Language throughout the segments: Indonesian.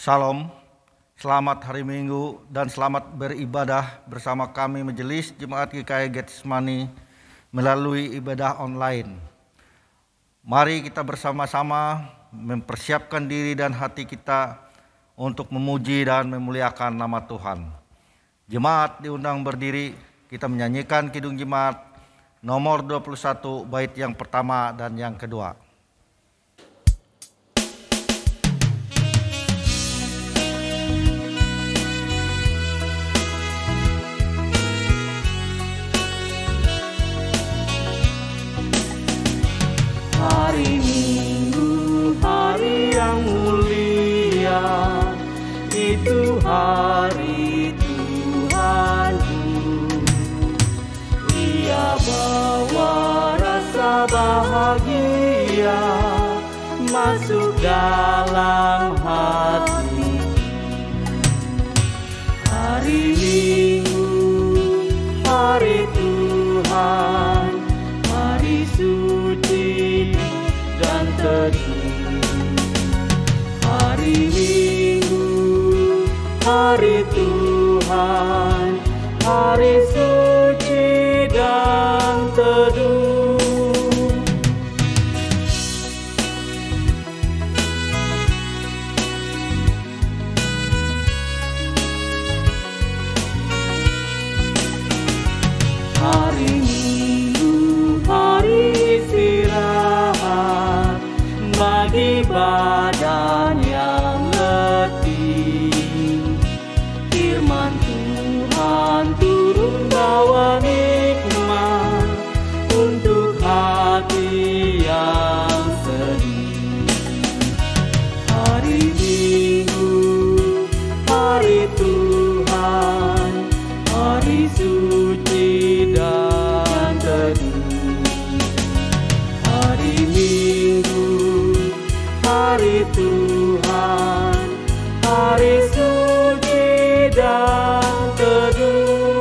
Salam, selamat hari Minggu dan selamat beribadah bersama kami Majelis Jemaat GKI Getsemani melalui ibadah online. Mari kita bersama-sama mempersiapkan diri dan hati kita untuk memuji dan memuliakan nama Tuhan. Jemaat diundang berdiri, kita menyanyikan Kidung Jemaat nomor 21 bait yang pertama dan yang kedua. Hari Minggu, hari yang mulia, itu hari Tuhanku. Ia bawa rasa bahagia masuk dalam hati. Hari Minggu, hari Tuhan, hari suci dan teduh. Hari Minggu, hari Tuhan, hari suci dan teduh. Hari Minggu, hari istirahat bagi badan yang letih. Firman Tuhan turun bawa nikmat untuk hati yang sedih. Hari Minggu, hari Tuhan, hari suci dan teduh. Hari Minggu, hari Tuhan, hari suci dan teduh.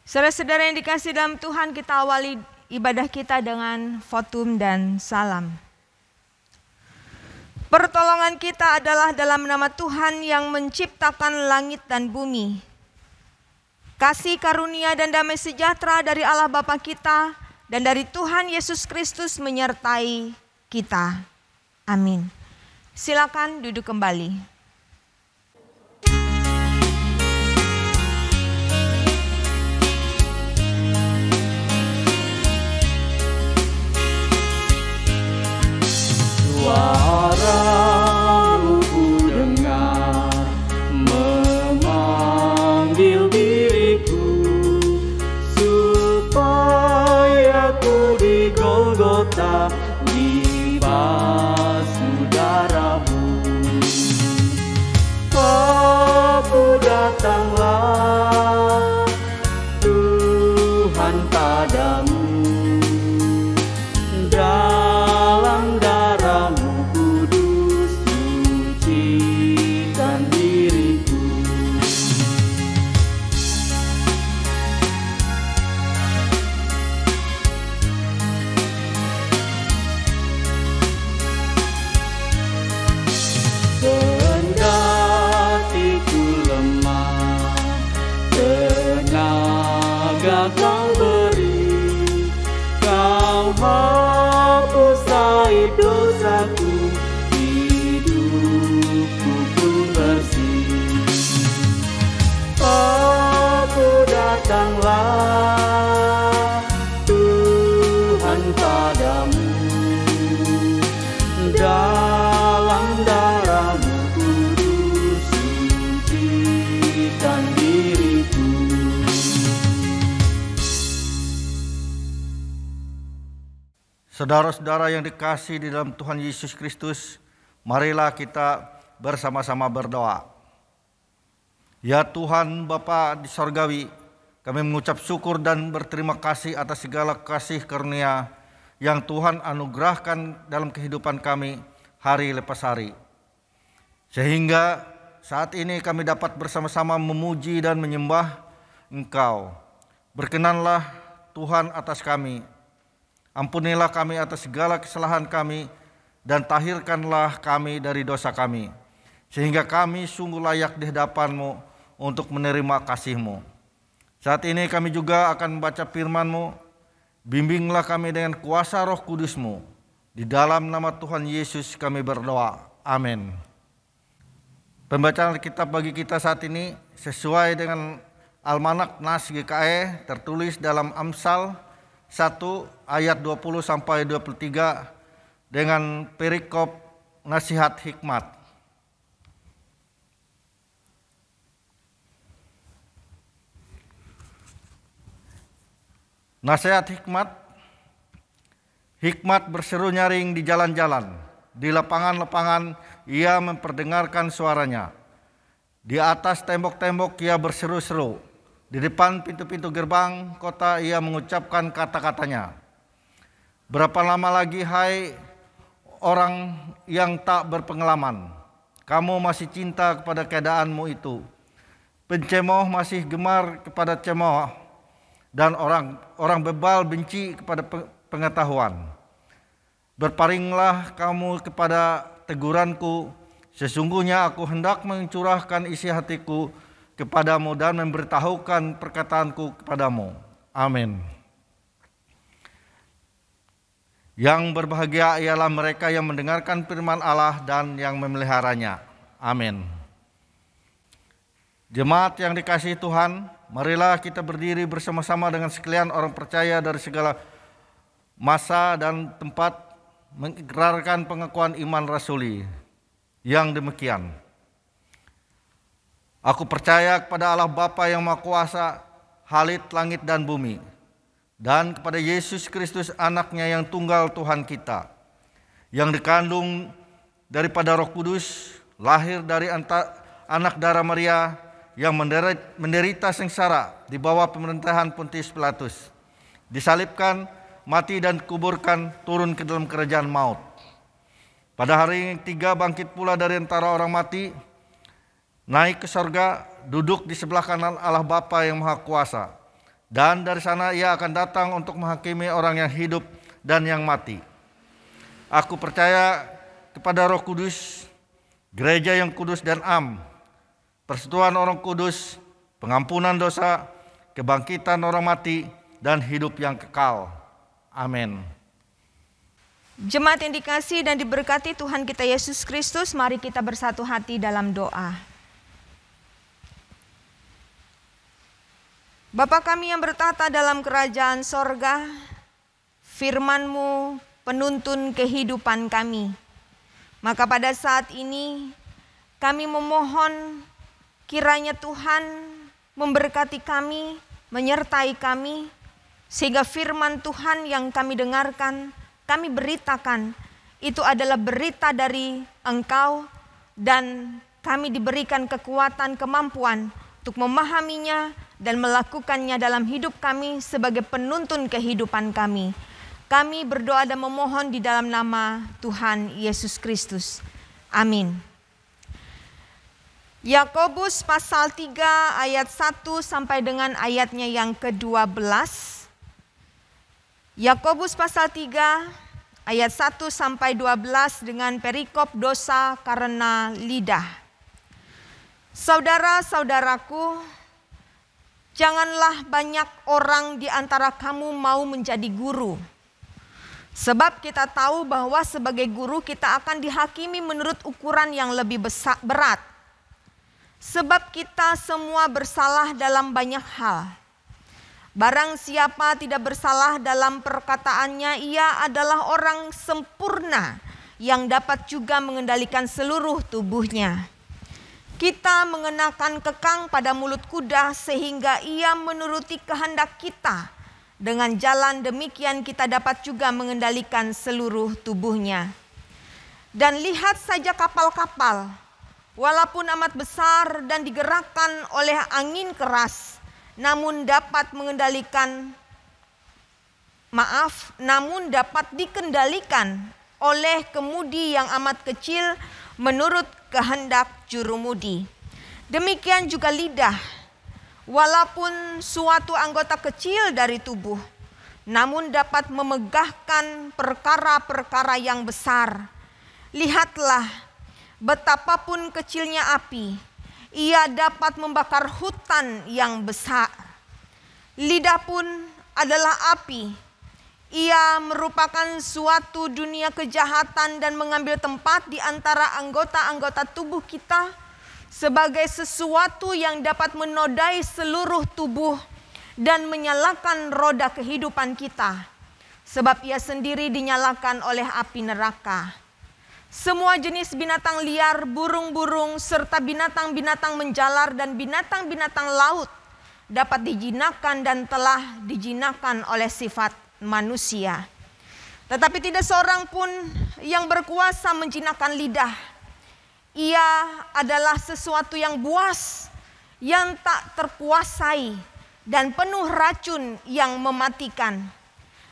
Saudara-saudara yang dikasihi dalam Tuhan, kita awali ibadah kita dengan votum dan salam. Pertolongan kita adalah dalam nama Tuhan yang menciptakan langit dan bumi. Kasih karunia dan damai sejahtera dari Allah Bapa kita dan dari Tuhan Yesus Kristus menyertai kita. Amin. Silakan duduk kembali. Suara-Mu ku dengar memanggil diriku, supaya ku di Golgota dibasuh darah-Mu. Aku datanglah Tuhan padamu, dalam darah-Mu kudus sucikan diriku. Kendati ku lemah, tenaga Kau beri, Kau hapus aib dosaku, hidupku pun bersih. Aku datanglah Tuhan padamu, dalam darah-Mu kudus sucikan diriku. Saudara-saudara yang dikasihi di dalam Tuhan Yesus Kristus, marilah kita bersama-sama berdoa. Ya Tuhan Bapa di Sorgawi, kami mengucap syukur dan berterima kasih atas segala kasih karunia yang Tuhan anugerahkan dalam kehidupan kami hari lepas hari. Sehingga saat ini kami dapat bersama-sama memuji dan menyembah Engkau. Berkenanlah Tuhan atas kami. Ampunilah kami atas segala kesalahan kami, dan tahirkanlah kami dari dosa kami, sehingga kami sungguh layak di hadapan-Mu untuk menerima kasih-Mu. Saat ini kami juga akan membaca firman-Mu. Bimbinglah kami dengan kuasa Roh Kudus-Mu. Di dalam nama Tuhan Yesus kami berdoa. Amin. Pembacaan kitab bagi kita saat ini sesuai dengan Almanak Nas GKE tertulis dalam Amsal 1 ayat 20 sampai 23 dengan perikop nasihat hikmat. Nasihat hikmat. Hikmat berseru nyaring di jalan-jalan, di lapangan-lapangan ia memperdengarkan suaranya. Di atas tembok-tembok ia berseru-seru, di depan pintu-pintu gerbang kota ia mengucapkan kata-katanya. Berapa lama lagi, hai orang yang tak berpengalaman, kamu masih cinta kepada keadaanmu itu. Pencemooh masih gemar kepada cemooh, dan orang bebal benci kepada pengetahuan. Berparinglah kamu kepada teguranku, sesungguhnya aku hendak mencurahkan isi hatiku kepadamu dan memberitahukan perkataanku kepadamu. Amin. Yang berbahagia ialah mereka yang mendengarkan firman Allah dan yang memeliharanya. Amin. Jemaat yang dikasihi Tuhan, marilah kita berdiri bersama-sama dengan sekalian orang percaya dari segala masa dan tempat mengikrarkan pengakuan iman rasuli yang demikian. Aku percaya kepada Allah Bapa yang Maha Kuasa, Khalid langit dan bumi, dan kepada Yesus Kristus anaknya yang tunggal Tuhan kita, yang dikandung daripada Roh Kudus, lahir dari anak darah Maria, yang menderita sengsara di bawah pemerintahan Pontius Pilatus, disalibkan, mati dan kuburkan, turun ke dalam kerajaan maut. Pada hari yang ketiga bangkit pula dari antara orang mati, naik ke sorga, duduk di sebelah kanan Allah Bapa yang Maha Kuasa. Dan dari sana ia akan datang untuk menghakimi orang yang hidup dan yang mati. Aku percaya kepada Roh Kudus, gereja yang kudus dan am, persekutuan orang kudus, pengampunan dosa, kebangkitan orang mati, dan hidup yang kekal. Amin. Jemaat yang dikasihi dan diberkati Tuhan kita Yesus Kristus, mari kita bersatu hati dalam doa. Bapa kami yang bertata dalam kerajaan sorga, firman-Mu penuntun kehidupan kami. Maka pada saat ini kami memohon kiranya Tuhan memberkati kami, menyertai kami, sehingga firman Tuhan yang kami dengarkan, kami beritakan, itu adalah berita dari Engkau, dan kami diberikan kekuatan, kemampuan untuk memahaminya dan melakukannya dalam hidup kami sebagai penuntun kehidupan kami. Kami berdoa dan memohon di dalam nama Tuhan Yesus Kristus. Amin. Yakobus pasal 3 ayat 1 sampai dengan ayatnya yang ke-12. Yakobus pasal 3 ayat 1 sampai 12 dengan perikop dosa karena lidah. Saudara-saudaraku, janganlah banyak orang di antara kamu mau menjadi guru. Sebab kita tahu bahwa sebagai guru kita akan dihakimi menurut ukuran yang lebih berat. Sebab kita semua bersalah dalam banyak hal. Barang siapa tidak bersalah dalam perkataannya, ia adalah orang sempurna yang dapat juga mengendalikan seluruh tubuhnya. Kita mengenakan kekang pada mulut kuda sehingga ia menuruti kehendak kita. Dengan jalan demikian kita dapat juga mengendalikan seluruh tubuhnya. Dan lihat saja kapal-kapal, walaupun amat besar dan digerakkan oleh angin keras, namun dapat dikendalikan oleh kemudi yang amat kecil menurut kehendak jurumudi. Demikian juga lidah, walaupun suatu anggota kecil dari tubuh, namun dapat memegahkan perkara-perkara yang besar. Lihatlah, betapapun kecilnya api, ia dapat membakar hutan yang besar. Lidah pun adalah api. Ia merupakan suatu dunia kejahatan dan mengambil tempat di antara anggota-anggota tubuh kita sebagai sesuatu yang dapat menodai seluruh tubuh dan menyalakan roda kehidupan kita. Sebab ia sendiri dinyalakan oleh api neraka. Semua jenis binatang liar, burung-burung, serta binatang-binatang menjalar dan binatang-binatang laut dapat dijinakan dan telah dijinakan oleh sifat manusia. Tetapi tidak seorang pun yang berkuasa menjinakan lidah. Ia adalah sesuatu yang buas, yang tak terkuasai, dan penuh racun yang mematikan.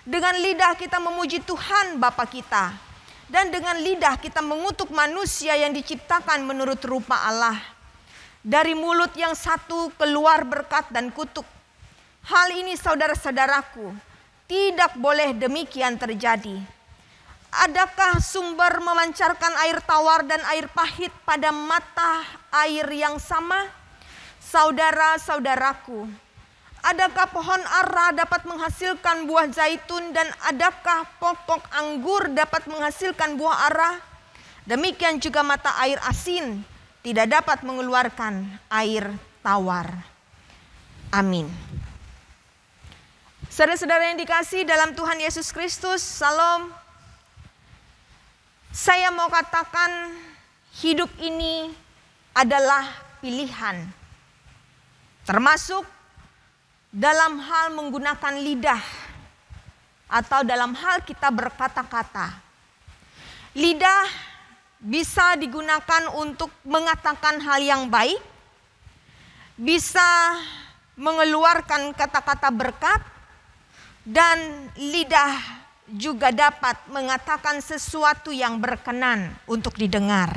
Dengan lidah kita memuji Tuhan Bapa kita, dan dengan lidah kita mengutuk manusia yang diciptakan menurut rupa Allah. Dari mulut yang satu keluar berkat dan kutuk. Hal ini saudara-saudaraku, tidak boleh demikian terjadi. Adakah sumber memancarkan air tawar dan air pahit pada mata air yang sama? Saudara-saudaraku, adakah pohon ara dapat menghasilkan buah zaitun dan adakah pokok anggur dapat menghasilkan buah ara? Demikian juga mata air asin tidak dapat mengeluarkan air tawar. Amin. Saudara-saudara yang dikasihi dalam Tuhan Yesus Kristus, salam. Saya mau katakan hidup ini adalah pilihan. Termasuk dalam hal menggunakan lidah atau dalam hal kita berkata-kata. Lidah bisa digunakan untuk mengatakan hal yang baik, bisa mengeluarkan kata-kata berkat, dan lidah juga dapat mengatakan sesuatu yang berkenan untuk didengar.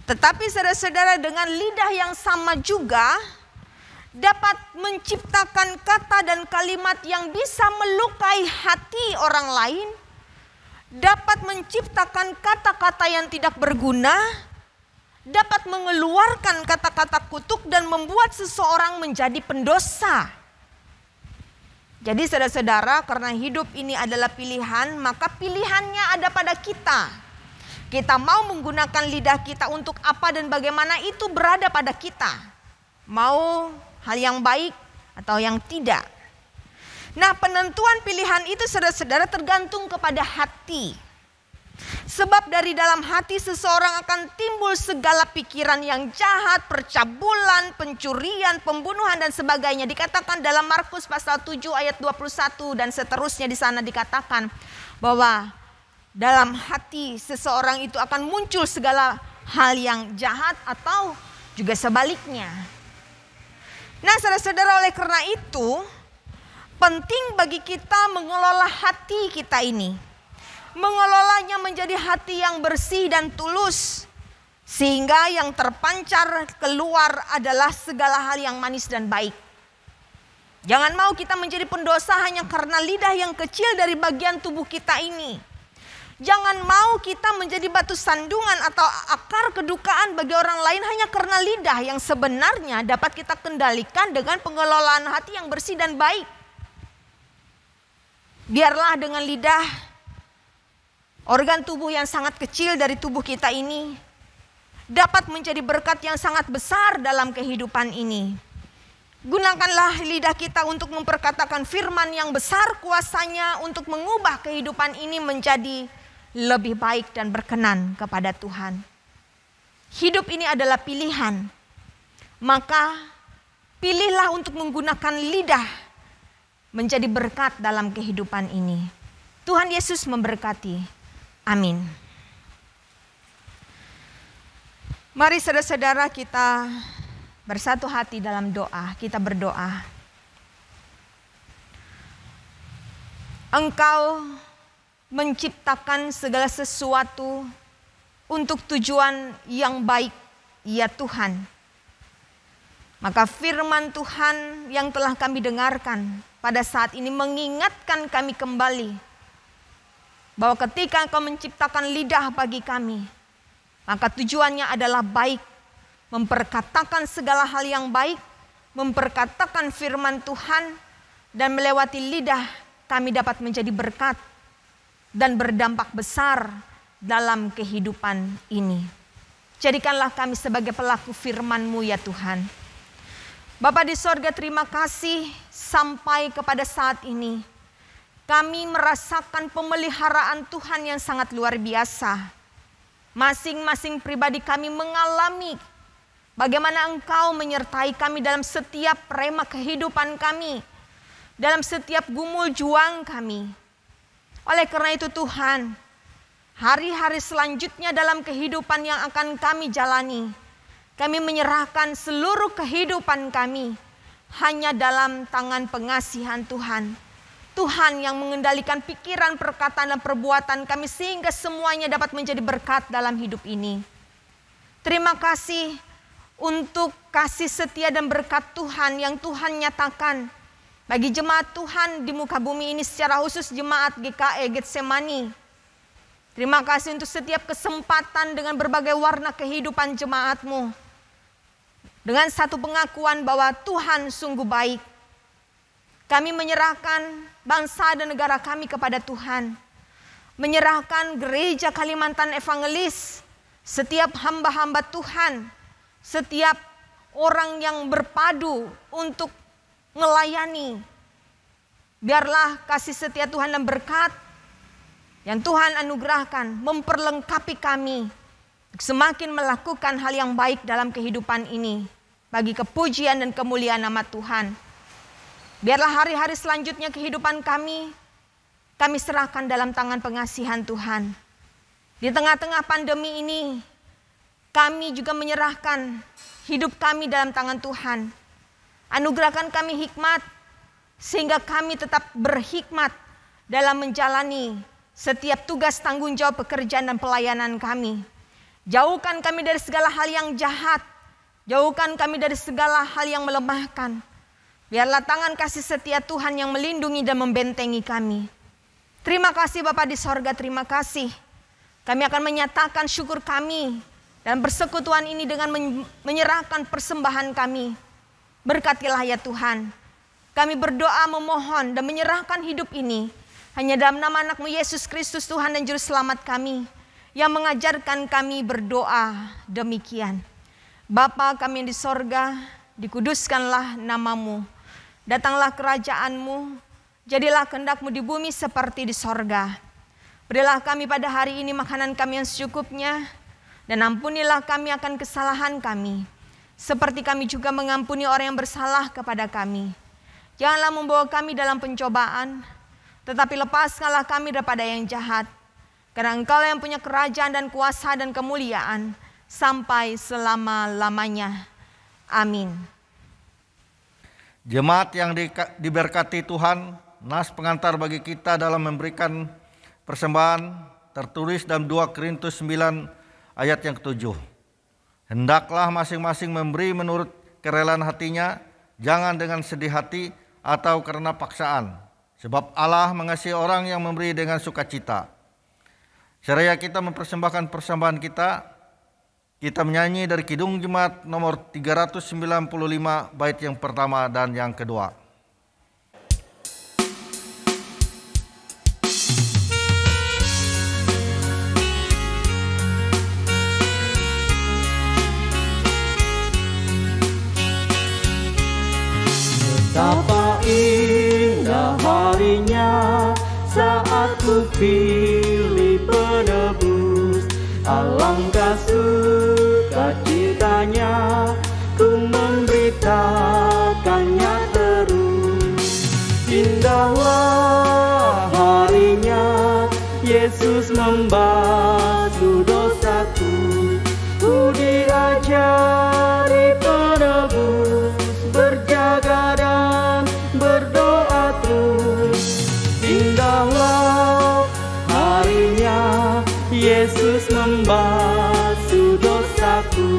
Tetapi saudara-saudara, dengan lidah yang sama juga dapat menciptakan kata dan kalimat yang bisa melukai hati orang lain, dapat menciptakan kata-kata yang tidak berguna, dapat mengeluarkan kata-kata kutuk dan membuat seseorang menjadi pendosa. Jadi saudara-saudara, karena hidup ini adalah pilihan, maka pilihannya ada pada kita. Kita mau menggunakan lidah kita untuk apa dan bagaimana itu berada pada kita. Mau hal yang baik atau yang tidak. Nah, penentuan pilihan itu saudara-saudara tergantung kepada hati. Sebab dari dalam hati seseorang akan timbul segala pikiran yang jahat, percabulan, pencurian, pembunuhan dan sebagainya. Dikatakan dalam Markus pasal 7 ayat 21 dan seterusnya, di sana dikatakan bahwa dalam hati seseorang itu akan muncul segala hal yang jahat atau juga sebaliknya. Nah, saudara-saudara, oleh karena itu penting bagi kita mengelola hati kita ini. Mengelolanya menjadi hati yang bersih dan tulus. Sehingga yang terpancar keluar adalah segala hal yang manis dan baik. Jangan mau kita menjadi pendosa hanya karena lidah yang kecil dari bagian tubuh kita ini. Jangan mau kita menjadi batu sandungan atau akar kedukaan bagi orang lain hanya karena lidah yang sebenarnya dapat kita kendalikan dengan pengelolaan hati yang bersih dan baik. Biarlah dengan lidah, organ tubuh yang sangat kecil dari tubuh kita ini, dapat menjadi berkat yang sangat besar dalam kehidupan ini. Gunakanlah lidah kita untuk memperkatakan firman yang besar kuasanya untuk mengubah kehidupan ini menjadi lebih baik dan berkenan kepada Tuhan. Hidup ini adalah pilihan. Maka pilihlah untuk menggunakan lidah menjadi berkat dalam kehidupan ini. Tuhan Yesus memberkati. Amin. Mari saudara-saudara kita bersatu hati dalam doa. Kita berdoa. Engkau menciptakan segala sesuatu untuk tujuan yang baik, ya Tuhan. Maka firman Tuhan yang telah kami dengarkan pada saat ini mengingatkan kami kembali bahwa ketika Engkau menciptakan lidah bagi kami, maka tujuannya adalah baik, memperkatakan segala hal yang baik, memperkatakan firman Tuhan, dan melewati lidah kami dapat menjadi berkat dan berdampak besar dalam kehidupan ini. Jadikanlah kami sebagai pelaku firman-Mu ya Tuhan. Bapa di sorga, terima kasih sampai kepada saat ini kami merasakan pemeliharaan Tuhan yang sangat luar biasa. Masing-masing pribadi kami mengalami bagaimana Engkau menyertai kami dalam setiap rema kehidupan kami, dalam setiap gumul juang kami. Oleh karena itu Tuhan, hari-hari selanjutnya dalam kehidupan yang akan kami jalani, kami menyerahkan seluruh kehidupan kami hanya dalam tangan pengasihan Tuhan. Tuhan yang mengendalikan pikiran, perkataan, dan perbuatan kami sehingga semuanya dapat menjadi berkat dalam hidup ini. Terima kasih untuk kasih setia dan berkat Tuhan yang Tuhan nyatakan bagi jemaat Tuhan di muka bumi ini, secara khusus jemaat GKE Getsemani. Terima kasih untuk setiap kesempatan dengan berbagai warna kehidupan jemaat-Mu. Dengan satu pengakuan bahwa Tuhan sungguh baik. Kami menyerahkan bangsa dan negara kami kepada Tuhan. Menyerahkan gereja Kalimantan Evangelis, setiap hamba-hamba Tuhan, setiap orang yang berpadu untuk melayani. Biarlah kasih setia Tuhan dan berkat yang Tuhan anugerahkan memperlengkapi kami semakin melakukan hal yang baik dalam kehidupan ini bagi kepujian dan kemuliaan nama Tuhan. Biarlah hari-hari selanjutnya kehidupan kami serahkan dalam tangan pengasihan Tuhan. Di tengah-tengah pandemi ini, kami juga menyerahkan hidup kami dalam tangan Tuhan. Anugerahkan kami hikmat, sehingga kami tetap berhikmat dalam menjalani setiap tugas, tanggung jawab, pekerjaan, dan pelayanan kami. Jauhkan kami dari segala hal yang jahat, jauhkan kami dari segala hal yang melemahkan. Biarlah tangan kasih setia Tuhan yang melindungi dan membentengi kami. Terima kasih Bapa di sorga, terima kasih. Kami akan menyatakan syukur kami dalam persekutuan ini dengan menyerahkan persembahan kami. Berkatilah ya Tuhan. Kami berdoa memohon dan menyerahkan hidup ini hanya dalam nama anak-Mu Yesus Kristus Tuhan dan Juru Selamat kami, yang mengajarkan kami berdoa demikian. Bapa kami yang di sorga, dikuduskanlah nama-Mu. Datanglah kerajaan-Mu, jadilah kehendak-Mu di bumi seperti di sorga. Berilah kami pada hari ini makanan kami yang secukupnya, dan ampunilah kami akan kesalahan kami, seperti kami juga mengampuni orang yang bersalah kepada kami. Janganlah membawa kami dalam pencobaan, tetapi lepaskanlah kami daripada yang jahat. Karena Engkau yang punya kerajaan dan kuasa dan kemuliaan sampai selama-lamanya. Amin. Jemaat yang diberkati Tuhan, nas pengantar bagi kita dalam memberikan persembahan tertulis dalam 2 Korintus 9 ayat yang ke-7. Hendaklah masing-masing memberi menurut kerelaan hatinya, jangan dengan sedih hati atau karena paksaan. Sebab Allah mengasihi orang yang memberi dengan sukacita. Seraya kita mempersembahkan persembahan kita menyanyi dari Kidung Jemaat nomor 395 bait yang pertama dan yang kedua. Betapa indah harinya saat ku pilih penebus, alangkah sukacitanya ku memberitakannya terus. Indahlah harinya Yesus membasuh dosaku, ku diajari penebus berjaga dan berdoa terus. Indahlah harinya Yesus membasuh dosaku.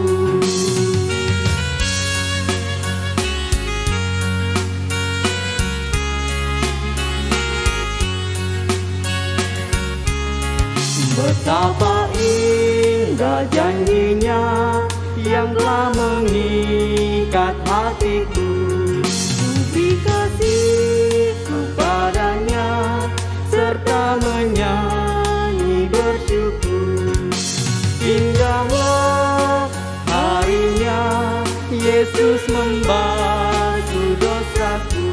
Betapa indah janjinya yang telah mengikat hatiku. Beri kasih kepadanya serta menyanyi bersyukur. Indahlah harinya Yesus membasuh dosaku.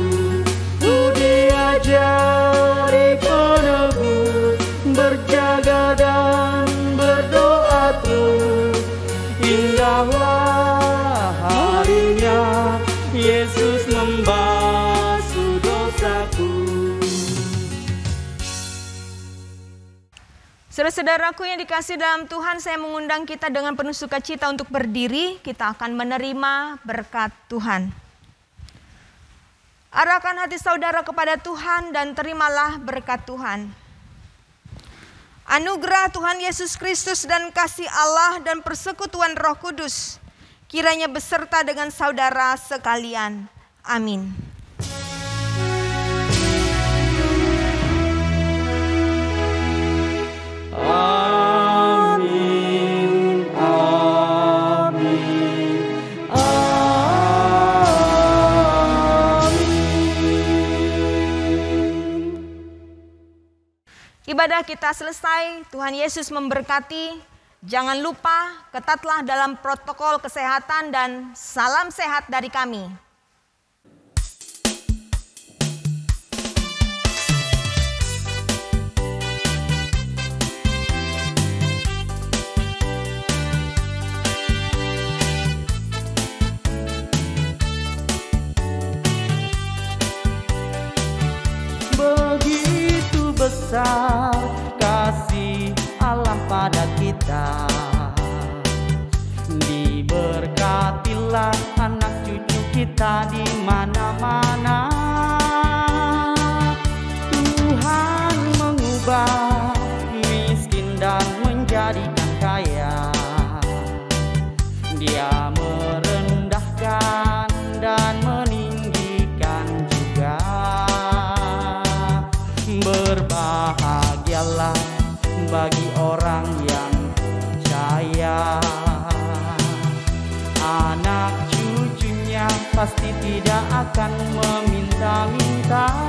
Dia jadi penebus, berjaga dan berdoa terus. Indahlah harinya Yesus membasuh dosaku. Saudara-saudaraku yang dikasihi dalam Tuhan, saya mengundang kita dengan penuh sukacita untuk berdiri. Kita akan menerima berkat Tuhan. Arahkan hati saudara kepada Tuhan dan terimalah berkat Tuhan. Anugerah Tuhan Yesus Kristus dan kasih Allah dan persekutuan Roh Kudus kiranya beserta dengan saudara sekalian. Amin. Amin, amin, amin. Ibadah kita selesai, Tuhan Yesus memberkati. Jangan lupa, ketatlah dalam protokol kesehatan dan salam sehat dari kami. Begitu besar kasih Allah pada kita, diberkatilah anak cucu kita di mana-mana. Tuhan mengubah miskin dan menjadikan kaya. Dia merendahkan dan meninggikan juga. Berbahagialah bagi orang yang percaya, anak cucunya pasti tidak akan meminta-minta.